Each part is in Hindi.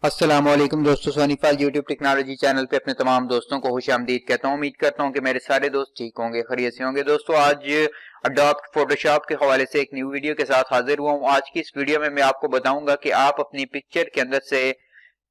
अस्सलाम वालेकुम दोस्तों, सोनीफाल यूट्यूब टेक्नोलॉजी चैनल पे अपने तमाम दोस्तों को खुशामदीद कहता हूँ। उम्मीद करता हूँ कि मेरे सारे दोस्त ठीक होंगे, खैरियत से होंगे। दोस्तों, आज अडोब फोटोशॉप के हवाले से एक न्यू वीडियो के साथ हाजिर हुआ हूँ। आज की इस वीडियो में मैं आपको बताऊंगा कि आप अपनी पिक्चर के अंदर से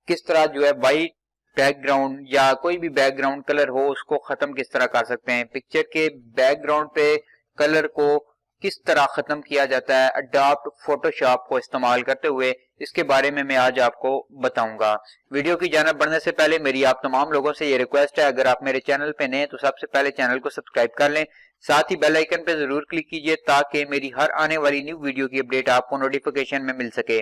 किस तरह जो है वाइट बैकग्राउंड या कोई भी बैकग्राउंड कलर हो उसको खत्म किस तरह कर सकते हैं। पिक्चर के बैकग्राउंड पे कलर को किस तरह खत्म किया जाता है अडोब फोटोशॉप को इस्तेमाल करते हुए, इसके बारे में मैं आज आपको बताऊंगा। वीडियो की जानिब बढ़ने से पहले मेरी आप तमाम लोगों से ये रिक्वेस्ट है, अगर आप मेरे चैनल पे नए हैं तो सबसे पहले चैनल को सब्सक्राइब कर लें, साथ ही बेल आइकन पे जरूर क्लिक कीजिए ताकि मेरी हर आने वाली न्यू वीडियो की अपडेट आपको नोटिफिकेशन में मिल सके।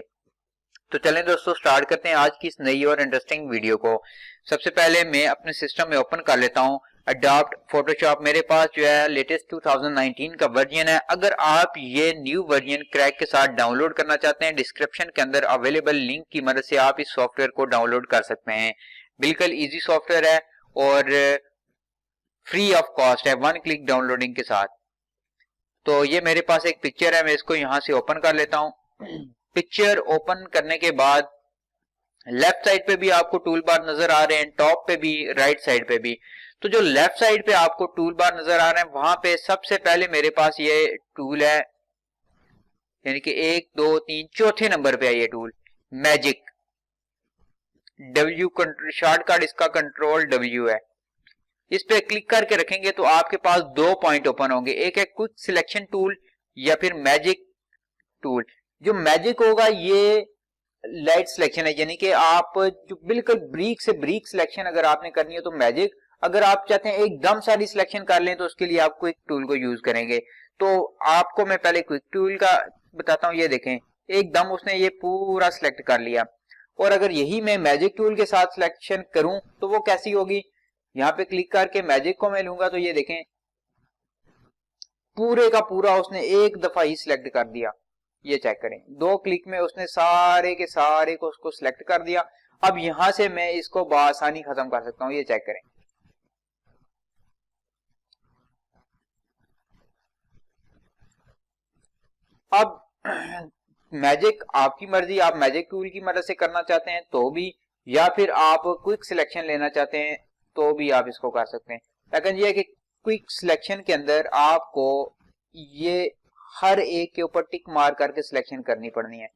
तो चलें दोस्तों, स्टार्ट करते हैं आज की इस नई और इंटरेस्टिंग वीडियो को। सबसे पहले मैं अपने सिस्टम में ओपन कर लेता हूं अडोब फोटोशॉप। मेरे पास जो है लेटेस्ट 2019 का वर्जन है। अगर आप ये न्यू वर्जन क्रैक के साथ डाउनलोड करना चाहते हैं, डिस्क्रिप्शन के अंदर अवेलेबल लिंक की मदद से आप इस सॉफ्टवेयर को डाउनलोड कर सकते हैं। बिल्कुल इजी सॉफ्टवेयर है और फ्री ऑफ कॉस्ट है, 1 क्लिक डाउनलोडिंग के साथ। तो ये मेरे पास एक पिक्चर है, मैं इसको यहां से ओपन कर लेता हूं। पिक्चर ओपन करने के बाद लेफ्ट साइड पे भी आपको टूल बार नजर आ रहे हैं, टॉप पे भी, राइट साइड पे भी। तो जो लेफ्ट साइड पे आपको टूल बार नजर आ रहे हैं वहां पे सबसे पहले मेरे पास ये टूल है, यानी कि 1 2 3 चौथे नंबर पे है ये टूल, मैजिक डब्ल्यू। शॉर्टकट इसका कंट्रोल डब्ल्यू है। इस पे क्लिक करके रखेंगे तो आपके पास 2 पॉइंट ओपन होंगे, एक है क्विक सिलेक्शन टूल या फिर मैजिक टूल। जो मैजिक होगा ये लाइट सिलेक्शन है, यानी कि आप जो बिल्कुल ब्रीक से ब्रीक सिलेक्शन अगर आपने करनी है तो मैजिक, अगर आप चाहते हैं एकदम सारी सिलेक्शन कर लें तो उसके लिए आप क्विक टूल को यूज करेंगे। तो आपको मैं पहले क्विक टूल का बताता हूं। ये देखें, एकदम उसने ये पूरा सिलेक्ट कर लिया। और अगर यही मैं मैजिक टूल के साथ सिलेक्शन करूं तो वो कैसी होगी, यहाँ पे क्लिक करके मैजिक को मैं लूंगा तो ये देखें पूरे का पूरा उसने एक दफा ही सिलेक्ट कर दिया। ये चेक करें, 2 क्लिक में उसने सारे के सारे को उसको सिलेक्ट कर दिया। अब यहां से मैं इसको बआसानी खत्म कर सकता हूं। ये चेक करें, अब मैजिक आपकी मर्जी, आप मैजिक टूल की मदद से करना चाहते हैं तो भी, या फिर आप क्विक सिलेक्शन लेना चाहते हैं तो भी आप इसको कर सकते हैं। लेकिन ये है कि क्विक सिलेक्शन के अंदर आपको ये हर एक के ऊपर टिक मार करके सिलेक्शन करनी पड़नी है।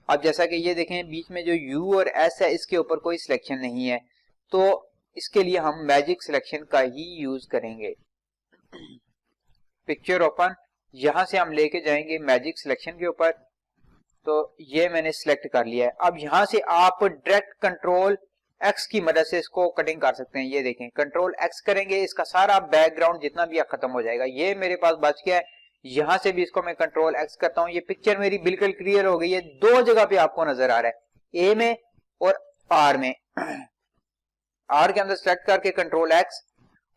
अब जैसा कि ये देखें बीच में जो यू और एस है इसके ऊपर कोई सिलेक्शन नहीं है, तो इसके लिए हम मैजिक सिलेक्शन का ही यूज करेंगे। पिक्चर ओपन, यहां से हम लेके जाएंगे मैजिक सिलेक्शन के ऊपर। तो ये मैंने सिलेक्ट कर लिया है। अब यहां से आप डायरेक्ट कंट्रोल एक्स की मदद से इसको कटिंग कर सकते हैं। ये देखें, कंट्रोल एक्स करेंगे, इसका सारा बैकग्राउंड जितना भी खत्म हो जाएगा। ये मेरे पास बच गया है। यहां से भी इसको मैं कंट्रोल एक्स करता हूं, ये पिक्चर मेरी बिल्कुल क्लियर हो गई है। 2 जगह पे आपको नजर आ रहा है, ए में और आर में। आर के अंदर सेलेक्ट करके कंट्रोल एक्स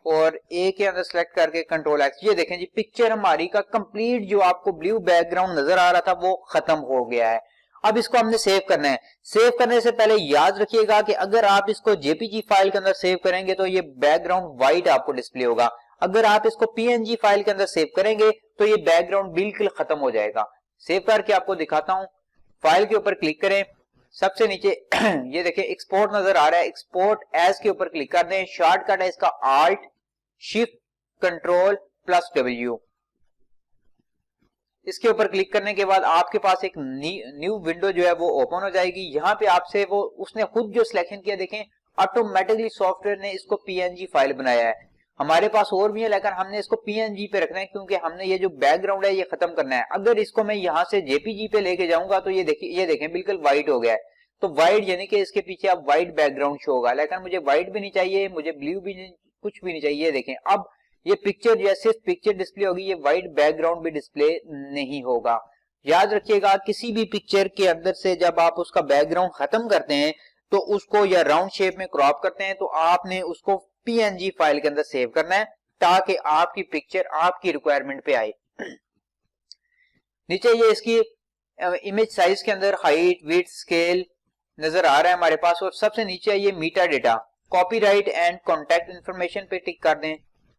और ए के अंदर सेलेक्ट करके कंट्रोल एक्स। ये देखें जी, पिक्चर हमारी का कंप्लीट जो आपको ब्लू बैकग्राउंड नजर आ रहा था वो खत्म हो गया है। अब इसको हमने सेव करना है। सेव करने से पहले याद रखिएगा कि अगर आप इसको जेपीजी फाइल के अंदर सेव करेंगे तो ये बैकग्राउंड व्हाइट आपको डिस्प्ले होगा। अगर आप इसको पीएनजी फाइल के अंदर सेव करेंगे तो ये बैकग्राउंड बिल्कुल खत्म हो जाएगा। सेव करके आपको दिखाता हूं। फाइल के ऊपर क्लिक करें, सबसे नीचे ये देखिए एक्सपोर्ट नजर आ रहा है, एक्सपोर्ट एज के ऊपर क्लिक कर दें। शॉर्टकट है इसका alt shift control plus W. इसके ऊपर क्लिक करने के बाद आपके पास एक न्यू विंडो जो है वो ओपन हो जाएगी। यहाँ पे आपसे वो उसने खुद जो सिलेक्शन किया, देखें ऑटोमेटिकली सॉफ्टवेयर ने इसको पीएनजी फाइल बनाया है। हमारे पास और भी है लेकिन हमने इसको पीएनजी पे रखना है क्योंकि हमने ये जो बैकग्राउंड है ये खत्म करना है। अगर इसको मैं यहाँ से जेपीजी पे लेके जाऊंगा तो ये देखें बिल्कुल व्हाइट हो गया है। तो व्हाइट यानी कि इसके पीछे अब व्हाइट बैकग्राउंड शो होगा, लेकिन मुझे व्हाइट भी नहीं चाहिए, मुझे ब्लू भी नहीं, कुछ भी नहीं चाहिए। ये देखें अब ये पिक्चर जो है सिर्फ पिक्चर डिस्प्ले होगी, ये व्हाइट बैकग्राउंड भी डिस्प्ले नहीं होगा। याद रखिएगा, किसी भी पिक्चर के अंदर से जब आप उसका बैकग्राउंड खत्म करते हैं तो उसको या राउंड शेप में क्रॉप करते हैं तो आपने उसको पीएनजी फाइल के अंदर सेव करना है ताकि आपकी पिक्चर आपकी रिक्वायरमेंट पे आए। नीचे ये इसकी इमेज साइज के अंदर हाइट विड्थ स्केल नजर आ रहा है हमारे पास, और सबसे नीचे ये meta data, copyright and contact information पे टिक कर दें,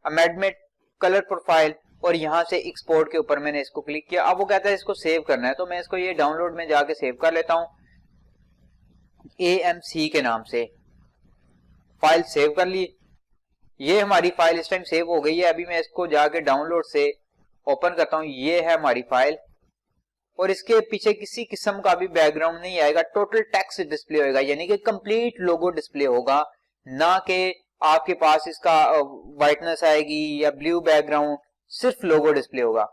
अमेंडमेंट कलर प्रोफाइल, और यहां से एक्सपोर्ट के ऊपर मैंने इसको क्लिक किया। अब वो कहता है इसको सेव करना है तो मैं इसको ये डाउनलोड में जाके सेव कर लेता हूं। AMC के नाम से। फाइल सेव कर ली। ये हमारी फाइल इस टाइम सेव हो गई है। अभी मैं इसको जाके डाउनलोड से ओपन करता हूं। ये है हमारी फाइल और इसके पीछे किसी किस्म का भी बैकग्राउंड नहीं आएगा, टोटल टेक्स्ट डिस्प्ले होगा, यानी कि कंप्लीट लोगो डिस्प्ले होगा, ना कि आपके पास इसका व्हाइटनेस आएगी या ब्लू बैकग्राउंड, सिर्फ लोगो डिस्प्ले होगा।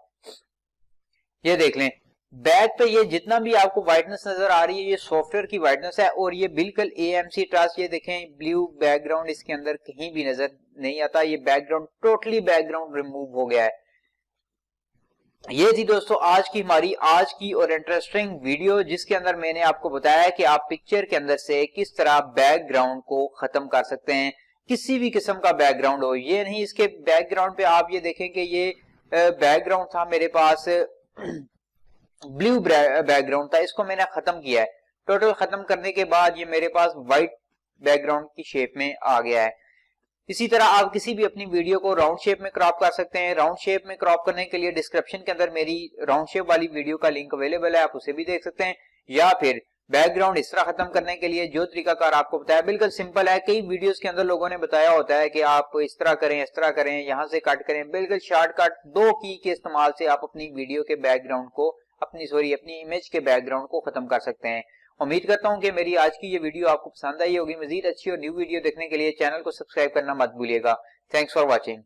ये देख लें बैक पे ये जितना भी आपको व्हाइटनेस नजर आ रही है ये सॉफ्टवेयर की व्हाइटनेस है और ये बिल्कुल AMC ट्रस्ट। ये देखें ब्लू बैकग्राउंड इसके अंदर कहीं भी नजर नहीं आता, ये बैकग्राउंड टोटली बैकग्राउंड रिमूव हो गया है। ये थी दोस्तों आज की और इंटरेस्टिंग वीडियो, जिसके अंदर मैंने आपको बताया कि आप पिक्चर के अंदर से किस तरह बैकग्राउंड को खत्म कर सकते हैं, किसी भी किस्म का बैकग्राउंड हो। ये नहीं इसके बैकग्राउंड पे आप ये देखें कि ये बैकग्राउंड था मेरे पास ब्लू बैकग्राउंड था, इसको मैंने खत्म किया है। टोटल खत्म करने के बाद ये मेरे पास व्हाइट बैकग्राउंड की शेप में आ गया है। इसी तरह आप किसी भी अपनी वीडियो को राउंड शेप में क्रॉप कर सकते हैं। राउंड शेप में क्रॉप करने के लिए डिस्क्रिप्शन के अंदर मेरी राउंड शेप वाली वीडियो का लिंक अवेलेबल है, आप उसे भी देख सकते हैं। या फिर बैकग्राउंड इस तरह खत्म करने के लिए जो तरीकाकार आपको बताया बिल्कुल सिंपल है। कई वीडियोस के अंदर लोगों ने बताया होता है कि आप इस तरह करें, इस तरह करें, यहां से कट करें। बिल्कुल शॉर्टकट 2 की के इस्तेमाल से आप अपनी वीडियो के बैकग्राउंड को अपनी इमेज के बैकग्राउंड को खत्म कर सकते हैं। उम्मीद करता हूं कि मेरी आज की ये वीडियो आपको पसंद आई होगी। मजीद अच्छी और न्यू वीडियो देखने के लिए चैनल को सब्सक्राइब करना मत भूलिएगा। Thanks for watching.